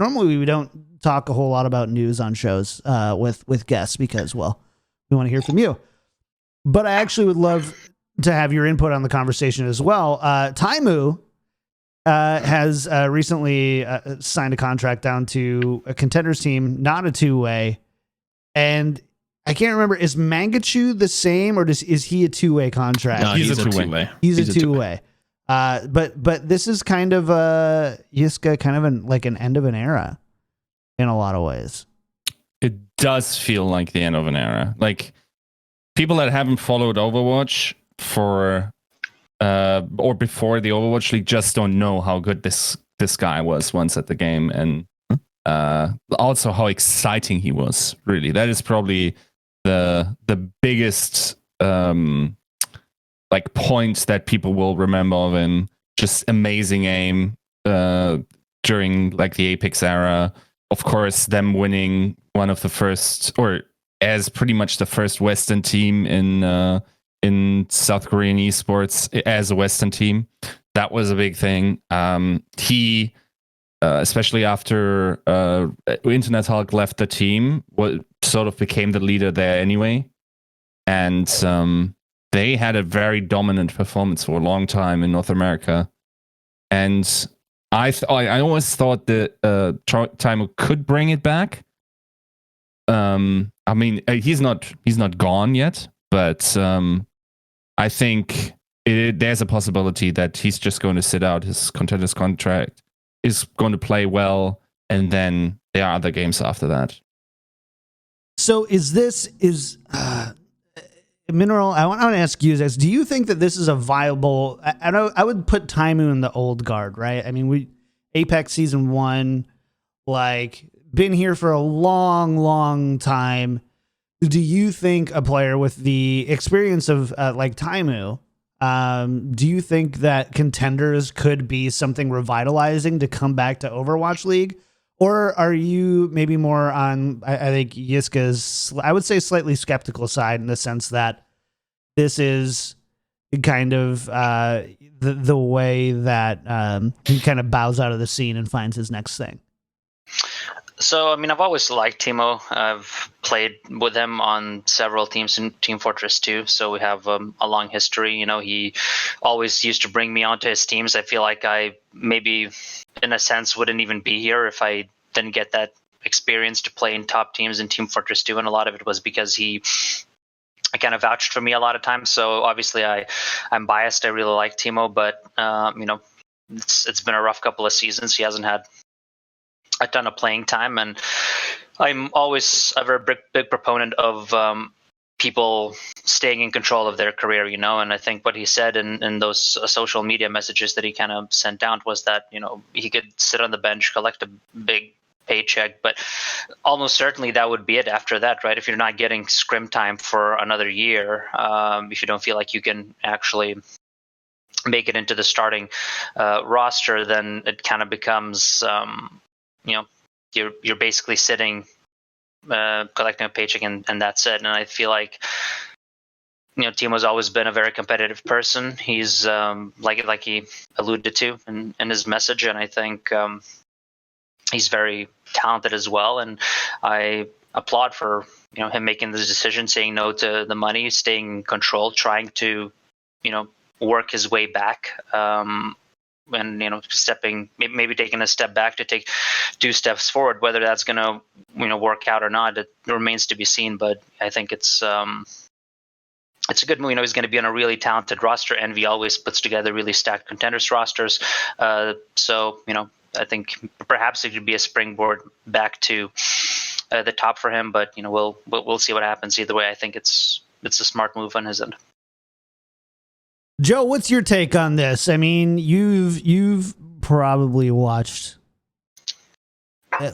normally we don't talk a whole lot about news on shows with guests because, well, we want to hear from you. But I actually would love to have your input on the conversation as well. Taimou has recently signed a contract down to a Contenders team, not a two-way. And I can't remember, is Mangachu the same, or is he a two-way contract? No, he's a two-way. He's a two-way. But this is kind of Yiska, kind of like an end of an era in a lot of ways. It does feel like the end of an era. Like, people that haven't followed Overwatch for or before the Overwatch League just don't know how good this guy was once at the game, and also how exciting he was. Really, that is probably the biggest like points that people will remember of him. Just amazing aim during like the Apex era. Of course, them winning one of the first, or as pretty much the first Western team in South Korean esports as a Western team. That was a big thing. He, especially after Internet Hulk left the team, sort of became the leader there anyway. And they had a very dominant performance for a long time in North America. And I always thought that Taimou could bring it back. I mean, he's not gone yet, but I think there's a possibility that he's just going to sit out his Contenders contract, is going to play well, and then there are other games after that. So is Mineral? I want to ask you this: do you think that this is a viable? I would put Taimou in the old guard, right? I mean, Apex Season 1, like, been here for a long, long time. Do you think a player with the experience of like Taimou, do you think that Contenders could be something revitalizing to come back to Overwatch League? Or are you maybe more on, I think, Yiska's, I would say, slightly skeptical side, in the sense that this is kind of the way that he kind of bows out of the scene and finds his next thing? So, I mean, I've always liked Taimou. I've played with him on several teams in Team Fortress 2, so we have a long history. You know, he always used to bring me onto his teams. I feel like I maybe, in a sense, wouldn't even be here if I didn't get that experience to play in top teams in Team Fortress 2, and a lot of it was because he kind of vouched for me a lot of times. So obviously I'm biased. I really like Taimou, but you know, it's been a rough couple of seasons. He hasn't had a ton of playing time, and I'm always a very big proponent of people staying in control of their career, you know. And I think what he said in those social media messages that he kind of sent out was that, you know, he could sit on the bench, collect a big paycheck, but almost certainly that would be it after that, right? If you're not getting scrim time for another year, if you don't feel like you can actually make it into the starting roster, then it kind of becomes you know, you're basically sitting, collecting a paycheck, and that's it. And I feel like, you know, Taimou's always been a very competitive person. He's like he alluded to in his message, and I think he's very talented as well. And I applaud for, you know, him making this decision, saying no to the money, staying in control, trying to, you know, work his way back. And, you know, maybe taking a step back to take 2 steps forward. Whether that's going to, you know, work out or not, it remains to be seen. But I think it's a good move. You know, he's going to be on a really talented roster. Envy always puts together really stacked Contenders rosters. So, you know, I think perhaps it could be a springboard back to the top for him. But, you know, we'll see what happens. Either way, I think it's a smart move on his end. Joe, what's your take on this? I mean, you've probably watched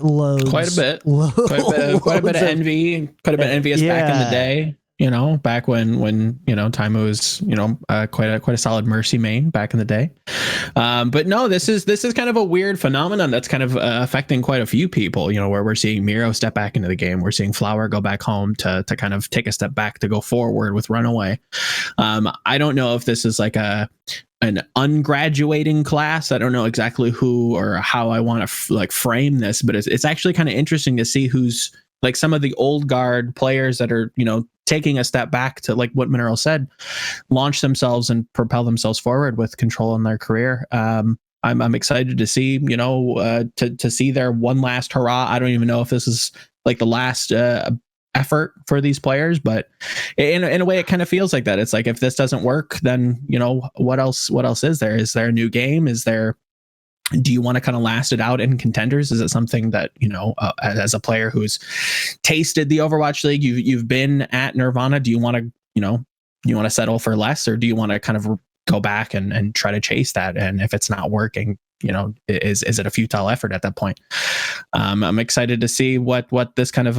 loads, quite a bit of Envy, quite a bit of Envious back in the day. You know, back when you know, Taimou was, you know, quite a solid Mercy main back in the day. But no, this is kind of a weird phenomenon that's kind of affecting quite a few people. You know, where we're seeing Miro step back into the game, we're seeing Flower go back home to kind of take a step back to go forward with Runaway. I don't know if this is like a an ungraduating class. I don't know exactly who or how I want to frame this, but it's actually kind of interesting to see who's like some of the old guard players that are, taking a step back to, like what Mineral said, launch themselves and propel themselves forward with control in their career. I'm excited to see, to see their one last hurrah. I don't even know if this is like the last effort for these players, but in a way it kind of feels like that. It's like, if this doesn't work, then what else is there? Is there a new game? Do you want to kind of last it out in Contenders? Is it something that as a player who's tasted the Overwatch League, you've been at Nirvana, do you want to settle for less, or do you want to kind of go back and try to chase that? And if it's not working, is it a futile effort at that point? I'm excited to see what this kind of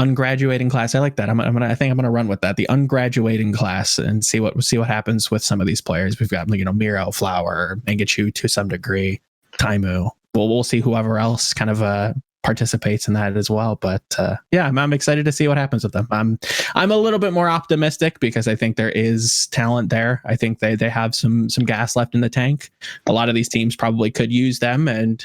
ungraduating class. I like that. I think I'm gonna run with that, the ungraduating class, and see what happens with some of these players. We've got Miro, Flower, Mangachu to some degree, Taimou. We'll see whoever else kind of participates in that as well. But I'm excited to see what happens with them. I'm a little bit more optimistic because I think there is talent there. I think they have some gas left in the tank. A lot of these teams probably could use them, and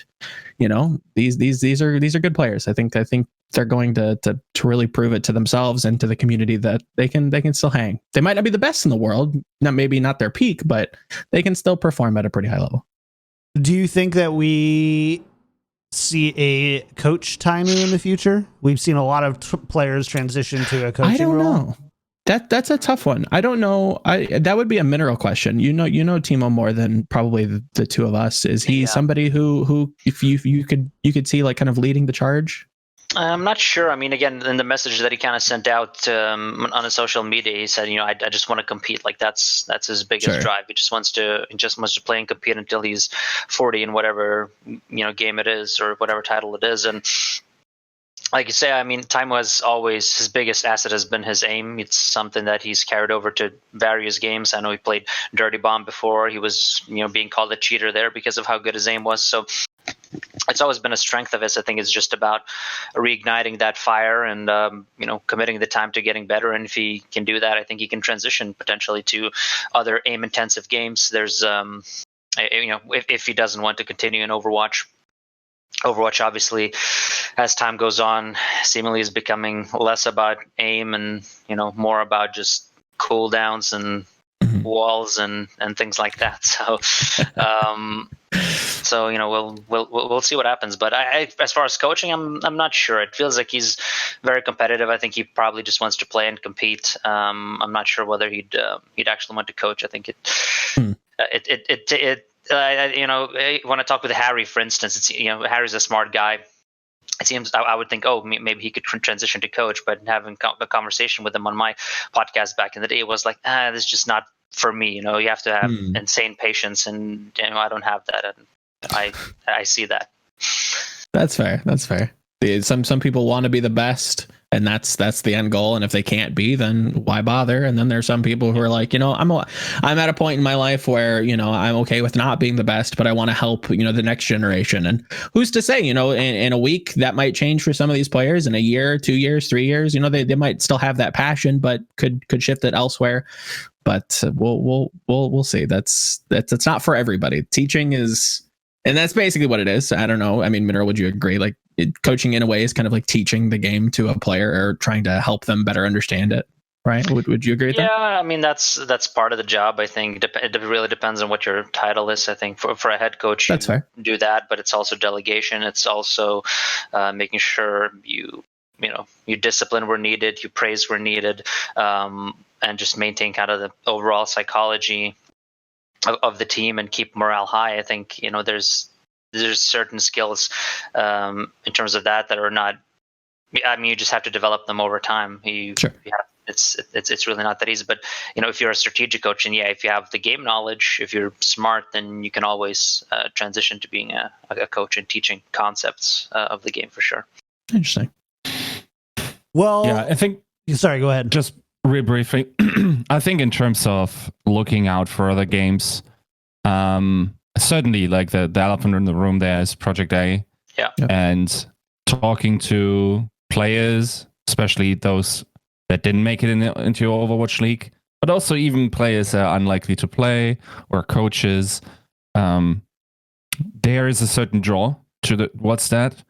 these are good players. I think they're going to really prove it to themselves and to the community that they can still hang. They might not be the best in the world, maybe not their peak, but they can still perform at a pretty high level. Do you think that we see a coach Taimou in the future? We've seen a lot of players transition to a coaching role. I don't know. That's a tough one. I don't know. That would be a Mineral question. Taimou more than probably the two of us. Is he somebody who if you could see like kind of leading the charge? I'm not sure. I mean, again, in the message that he kind of sent out on his social media, he said, I just want to compete. Like that's his biggest drive. He just wants to play and compete until he's 40 in whatever game it is or whatever title it is. And like you say, I mean, Taimou has always, his biggest asset has been his aim. It's something that he's carried over to various games. I know he played Dirty Bomb before. He was being called a cheater there because of how good his aim was. So it's always been a strength of his. I think it's just about reigniting that fire and committing the time to getting better. And if he can do that, I think he can transition potentially to other aim intensive games. There's if he doesn't want to continue in Overwatch obviously, as time goes on, seemingly is becoming less about aim and more about just cooldowns and walls and things like that. So we'll see what happens. But I as far as coaching, I'm not sure. It feels like he's very competitive. I think he probably just wants to play and compete. I'm not sure whether he'd actually want to coach. I think when I talk with Harry, for instance, it's Harry's a smart guy. It seems I would think, maybe he could transition to coach. But having a conversation with him on my podcast back in the day, it was like, this is just not for me. You have to have insane patience, and I don't have that. And I see that. That's fair. Some people want to be the best, and that's the end goal. And if they can't be, then why bother? And then there's some people who are like, I'm at a point in my life where I'm okay with not being the best, but I want to help the next generation. And who's to say, in a week that might change for some of these players. In a year, 2 years, 3 years, they might still have that passion, but could shift it elsewhere. But we'll see. That's not for everybody. Teaching is. And that's basically what it is. I don't know. I mean, Mineral, would you agree? Like coaching in a way is kind of like teaching the game to a player or trying to help them better understand it, right? Would you agree with that? Yeah, I mean, that's part of the job. I think it really depends on what your title is. I think for a head coach, that's fair. Do that, but it's also delegation. It's also making sure you discipline where needed, you praise where needed, and just maintain kind of the overall psychology of the team and keep morale high. I think there's certain skills in terms of that are not. I mean, you just have to develop them over time. Sure. It's really not that easy. But if you're a strategic coach, and if you have the game knowledge, if you're smart, then you can always transition to being a coach and teaching concepts of the game for sure. Interesting. Well, yeah, I think. Sorry, go ahead. Just real briefly, I think in terms of looking out for other games, certainly like the elephant in the room there is Project A. Yeah. And talking to players, especially those that didn't make it into Overwatch League, but also even players that are unlikely to play or coaches. There is a certain draw to what's that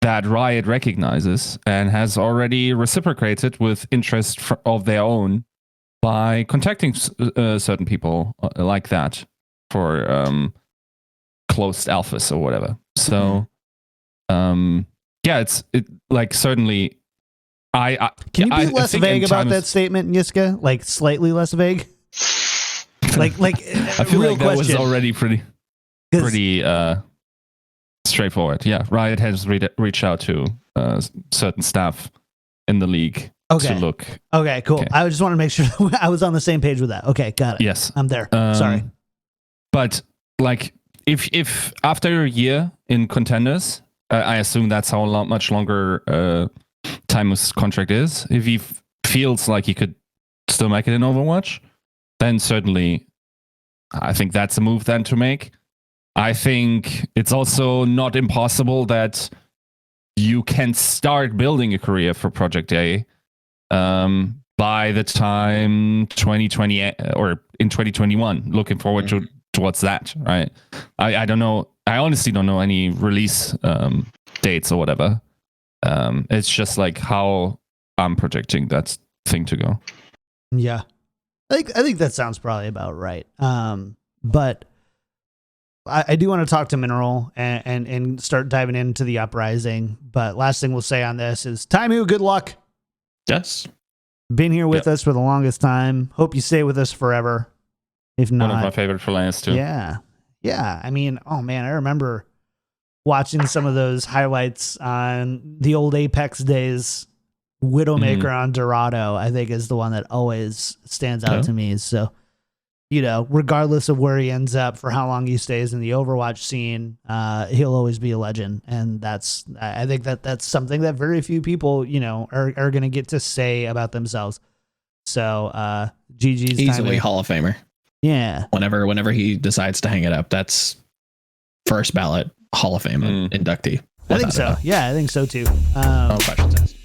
Riot recognizes and has already reciprocated with interest of their own by contacting certain people like that for closed alphas or whatever. So, it's like certainly. Can you be less vague about that statement, Yiska? Like slightly less vague. like I feel like that was already pretty straightforward. Yeah, Riot has reached out to certain staff in the league to look. Okay, cool. Okay. I just want to make sure I was on the same page with that. Okay, got it. Yes, I'm there. Sorry, but like if after a year in Contenders, I assume that's how much longer Taimou's contract is. If he feels like he could still make it in Overwatch, then certainly I think that's a move then to make. I think it's also not impossible that you can start building a career for Project A by the time 2020 or in 2021. Looking forward towards that, right? I don't know. I honestly don't know any release dates or whatever. It's just like how I'm projecting that thing to go. Yeah, I think that sounds probably about right. But I do want to talk to Mineral and start diving into the Uprising. But last thing we'll say on this is Taimou, good luck. Yes. Been here with us for the longest time. Hope you stay with us forever. If not, one of my favorite players too. Yeah. I mean, oh man, I remember watching some of those highlights on the old Apex days. Widowmaker on Dorado, I think, is the one that always stands out to me. So, regardless of where he ends up, for how long he stays in the Overwatch scene, he'll always be a legend. And I think that's something that very few people, are going to get to say about themselves. So, GG's easily Hall of Famer. Yeah. Whenever he decides to hang it up, that's first ballot Hall of Fame inductee. I think so. Yeah, I think so too. No questions asked.